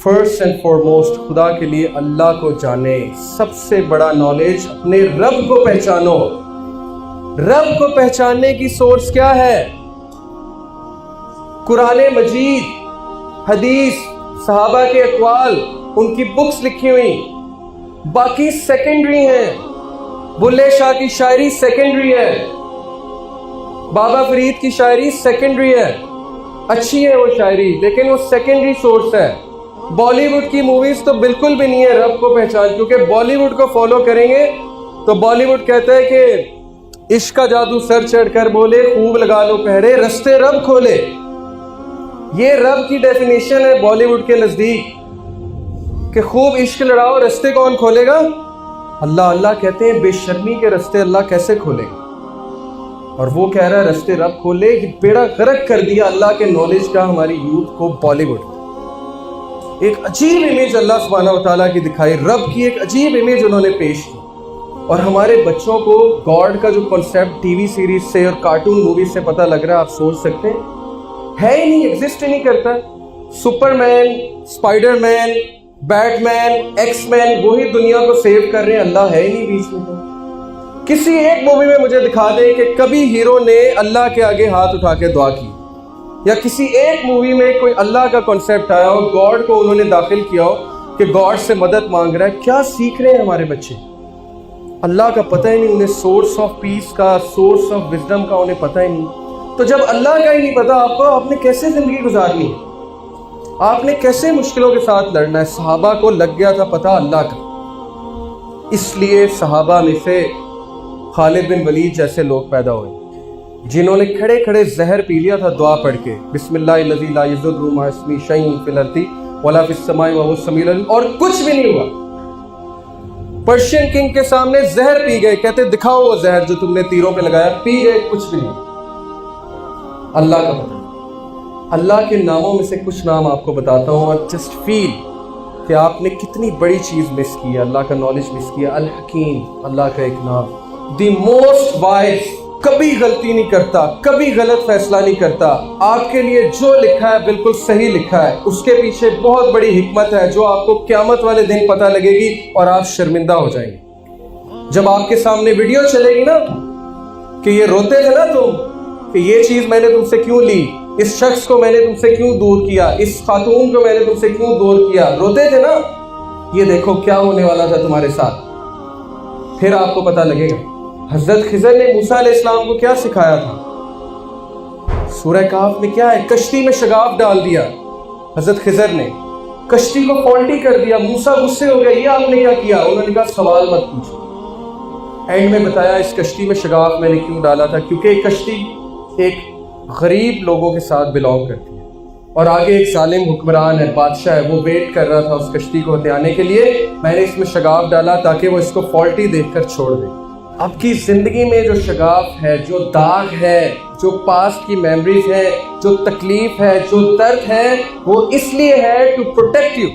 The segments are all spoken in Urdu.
فرسٹ اینڈ فارموسٹ خدا کے لیے اللہ کو جانے. سب سے بڑا نالج اپنے رب کو پہچانو. رب کو پہچاننے کی سورس کیا ہے؟ قرآن مجید، حدیث، صحابہ کے اقوال، ان کی بکس لکھی ہوئی. باقی سیکنڈری ہیں. بلے شاہ کی شاعری سیکنڈری ہے، بابا فرید کی شاعری سیکنڈری ہے. اچھی ہے وہ شاعری لیکن وہ سیکنڈری سورس ہے. بالی ووڈ کی موویز تو بالکل بھی نہیں ہے رب کو پہچان، کیونکہ بالی ووڈ کو فالو کریں گے تو بالی ووڈ کہتا ہے کہ عشق کا جادو سر چڑھ کر بولے، خوب لگا لو پہرے، رستے رب کھولے. یہ رب کی ڈیفینیشن ہے بالی ووڈ کے نزدیک کہ خوب عشق لڑاؤ، رستے کون کھولے گا؟ اللہ. اللہ کہتے ہیں بے شرمی کے رستے اللہ کیسے کھولے گا؟ اور وہ کہہ رہا ہے رستے رب کھولے. یہ بیڑا غرق کر دیا اللہ کے نالج کا ہماری یوتھ کو بالی ووڈ. ایک عجیب امیج اللہ سبحانہ و تعالیٰ کی دکھائی، رب کی ایک عجیب امیج انہوں نے پیش کی. اور ہمارے بچوں کو گاڈ کا جو کنسیپٹ ٹی وی سیریز سے اور کارٹون موویز سے پتہ لگ رہا ہے، آپ سوچ سکتے ہیں ہے ہی نہیں، ایگزسٹ ہی نہیں کرتا. سپر مین، اسپائڈر مین، بیٹ مین، ایکس مین وہی دنیا کو سیو کر رہے ہیں، اللہ ہے ہی نہیں بیچ میں. کسی ایک مووی میں مجھے دکھا دیں کہ کبھی ہیرو نے اللہ کے آگے ہاتھ اٹھا کے دعا کی، یا کسی ایک مووی میں کوئی اللہ کا کنسیپٹ آیا ہو، گاڈ کو انہوں نے داخل کیا ہو کہ گاڈ سے مدد مانگ رہا ہے. کیا سیکھ رہے ہیں ہمارے بچے؟ اللہ کا پتہ ہی نہیں، انہیں سورس آف پیس کا، سورس آف وزڈم کا انہیں پتہ ہی نہیں. تو جب اللہ کا ہی نہیں پتا آپ نے کیسے زندگی گزارنی ہے؟ آپ نے کیسے مشکلوں کے ساتھ لڑنا ہے؟ صحابہ کو لگ گیا تھا پتہ اللہ کا، اس لیے صحابہ میں سے خالد بن ولید جیسے لوگ پیدا ہوئے جنہوں نے کھڑے کھڑے زہر پی لیا تھا دعا پڑھ کے، بسم اللہ الذی لا یضر مع اسمہ شیء فی الارض ولا فی السماء وهو السمیع العلیم، اور کچھ بھی نہیں ہوا. پرشین کنگ کے سامنے زہر پی گئے، کہتے دکھاؤ وہ زہر جو تم نے تیروں پہ لگایا، پی گئے، کچھ بھی نہیں. اللہ کا پتہ. اللہ کے ناموں میں سے کچھ نام آپ کو بتاتا ہوں اور جسٹ فیل کہ آپ نے کتنی بڑی چیز مس کی ہے، اللہ کا نالج مس کیا. الحکیم اللہ کا ایک نام، دی موسٹ وائز، کبھی غلطی نہیں کرتا، کبھی غلط فیصلہ نہیں کرتا. آپ کے لیے جو لکھا ہے بالکل صحیح لکھا ہے، اس کے پیچھے بہت بڑی حکمت ہے جو آپ کو قیامت والے دن پتہ لگے گی اور آپ شرمندہ ہو جائیں گے. جب آپ کے سامنے ویڈیو چلے گی نا کہ یہ روتے تھے نا تم کہ یہ چیز میں نے تم سے کیوں لی، اس شخص کو میں نے تم سے کیوں دور کیا، اس خاتون کو میں نے تم سے کیوں دور کیا، روتے تھے نا، یہ دیکھو کیا ہونے والا تھا تمہارے ساتھ. پھر آپ کو پتہ لگے گا. حضرت خضر نے موسیٰ علیہ السلام کو کیا سکھایا تھا؟ سورہ کہف میں کیا ہے؟ کشتی میں شگاف ڈال دیا. حضرت خضر نے کشتی کو فالٹی کر دیا. موسیٰ غصے ہو گیا، یہ آپ نے کیا کیا؟ انہوں نے کہا سوال مت پوچھو. اینڈ میں بتایا اس کشتی میں شگاف میں نے کیوں ڈالا تھا، کیونکہ ایک کشتی ایک غریب لوگوں کے ساتھ بلانگ کرتی ہے اور آگے ایک ظالم حکمران ہے، بادشاہ ہے، وہ ویٹ کر رہا تھا اس کشتی کو ہتھیانے کے لیے. میں نے اس میں شگاف ڈالا تاکہ وہ اس کو فالٹی دیکھ کر چھوڑ دے. آپ کی زندگی میں جو شگاف ہے، جو داغ ہے، جو پاسٹ کی میموریز ہے، جو تکلیف ہے، جو درد ہے، وہ اس لیے ہے ٹو پروٹیکٹ یو.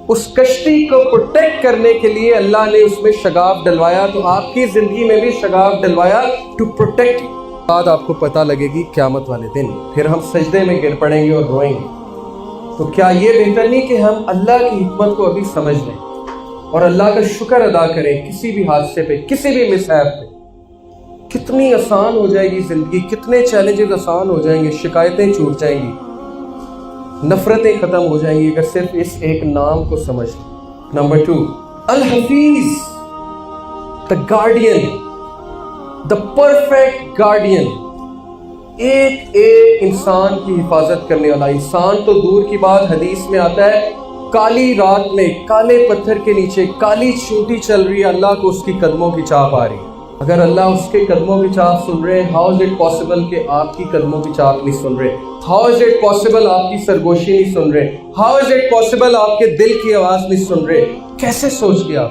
اس کشتی کو پروٹیکٹ کرنے کے لیے اللہ نے اس میں شگاف ڈلوایا. تو آپ کی زندگی میں بھی شگاف ڈلوایا ٹو پروٹیکٹ یو. بعد آپ کو پتہ لگے گی قیامت والے دن، پھر ہم سجدے میں گر پڑیں گے اور روئیں گے. تو کیا یہ بہتر نہیں کہ ہم اللہ کی حکمت کو ابھی سمجھ لیں اور اللہ کا شکر ادا کریں کسی بھی حادثے پہ، کسی بھی مسہاب پہ؟ کتنی آسان ہو جائے گی زندگی، کتنے چیلنجز آسان ہو جائیں گے، شکایتیں چھوٹ جائیں گی، نفرتیں ختم ہو جائیں گی اگر صرف اس ایک نام کو سمجھ لیں. Number 2، Hafeez, the guardian, the perfect guardian. ایک انسان کی حفاظت کرنے والا. انسان تو دور کی بات، حدیث میں آتا ہے کالی رات میں کالے پتھر کے نیچے کالی چونٹی چل رہی ہے، اللہ کو اس کی قدموں کی چاپ آ رہی ہے. اگر اللہ اس کے قدموں کی چاپ سن رہے، ہاؤ از اٹ پاسبل کہ آپ کی قدموں کی چاپ نہیں سن رہے؟ ہاؤ از اٹ پاسبل آپ کی سرگوشی نہیں سن رہے؟ ہاؤ از اٹ پاسبل آپ کے دل کی آواز نہیں سن رہے؟ کیسے سوچ لیا؟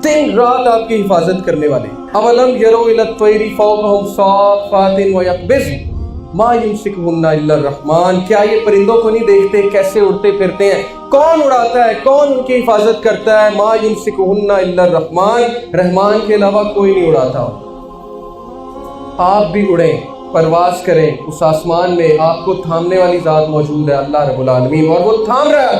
دن رات آپ کی حفاظت کرنے والے. اولم یروا الی الطیر فوقہم صافات ویقبضن ما یمسکہن الا الرحمن. کیا یہ پرندوں کو نہیں دیکھتے کیسے اڑتے پھرتے ہیں؟ کون اڑاتا ہے؟ کون ان کی حفاظت کرتا ہے؟ ما یمسکہن الا الرحمن، رحمان کے علاوہ کوئی نہیں اڑاتا. آپ بھی اڑیں، پرواز کریں، اس آسمان میں آپ کو تھامنے والی ذات موجود ہے، اللہ رب العالمین، اور وہ تھام رہا ہے.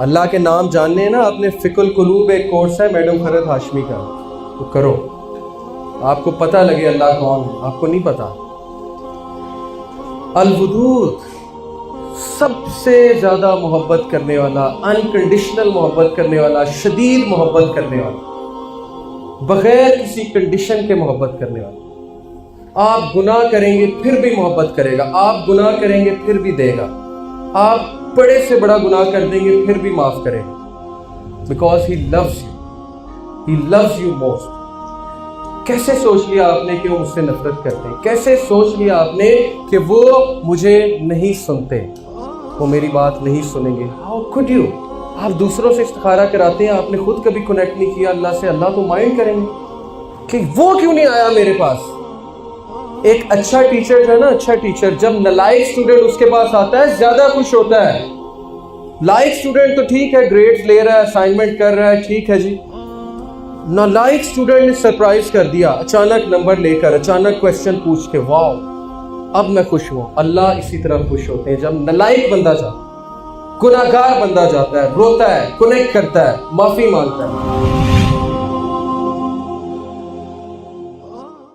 اللہ کے نام جاننے ہیں نا، اپنے فقہ القلوب ایک کورس ہے میڈم خرد ہاشمی کا، تو کرو، آپ کو پتہ لگے اللہ کون ہے، آپ کو نہیں پتا۔ الودود، سب سے زیادہ محبت کرنے والا، انکنڈیشنل محبت کرنے والا، شدید محبت کرنے والا، بغیر کسی کنڈیشن کے محبت کرنے والا۔ آپ گناہ کریں گے پھر بھی محبت کرے گا، آپ گناہ کریں گے پھر بھی دے گا، آپ بڑے سے بڑا گناہ کر دیں گے پھر بھی معاف کرے گا، because he loves you, he loves you most. کیسے سوچ لیا آپ نے کہ وہ مجھ سے نفرت کرتے ہیں؟ کیسے سوچ لیا آپ نے کہ وہ مجھے نہیں سنتے، وہ میری بات نہیں سنیں گے؟ How could you؟ آپ دوسروں سے استخارہ کراتے ہیں، آپ نے خود کبھی کنیکٹ نہیں کیا اللہ سے، اللہ تو مائنڈ کریں گے کہ وہ کیوں نہیں آیا میرے پاس۔ ایک اچھا ٹیچر جو ہے نا، اچھا ٹیچر جب نالائق اسٹوڈنٹ اس کے پاس آتا ہے زیادہ خوش ہوتا ہے۔ لائق اسٹوڈنٹ تو ٹھیک ہے، گریڈز لے رہا ہے، اسائنمنٹ کر رہا ہے، ٹھیک ہے جی۔ نالائق اسٹوڈنٹ نے سرپرائز کر دیا، اچانک نمبر لے کر، اچانک کویسچن پوچھ کے، واو اب میں خوش ہوں۔ اللہ اسی طرح خوش ہوتے ہیں جب نالائق بندہ جاتا ہے، گناہگار بندہ جاتا ہے، روتا ہے، کنیکٹ کرتا ہے، معافی مانگتا ہے۔